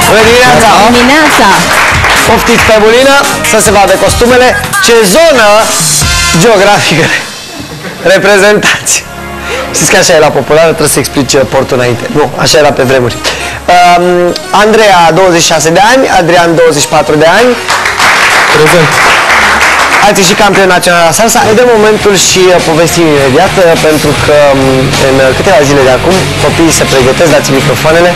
Bună dimineața! Dimineața! Poftiți pe bulină să se vadă costumele. Ce zonă geografică reprezentați? Știți că așa era populară, trebuie să explici portul înainte. Nu, așa era pe vremuri. Andreea, 26 de ani, Adrian, 24 de ani. Prezent. Ați ieșit campion național la salsa. Îi dăm momentul și povestim imediat, pentru că în câteva zile de acum copiii se pregătesc, dați microfoanele,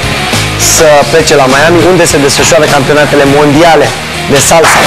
să plece la Miami, unde se desfășoară campionatele mondiale de salsa.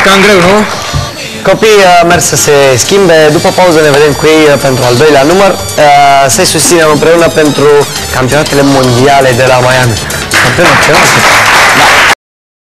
Cam greu, nu? Copiii merg să se schimbe. După pauză ne vedem cu ei pentru al doilea număr. Să-i susținem împreună pentru campionatele mondiale de la Miami. Campionat,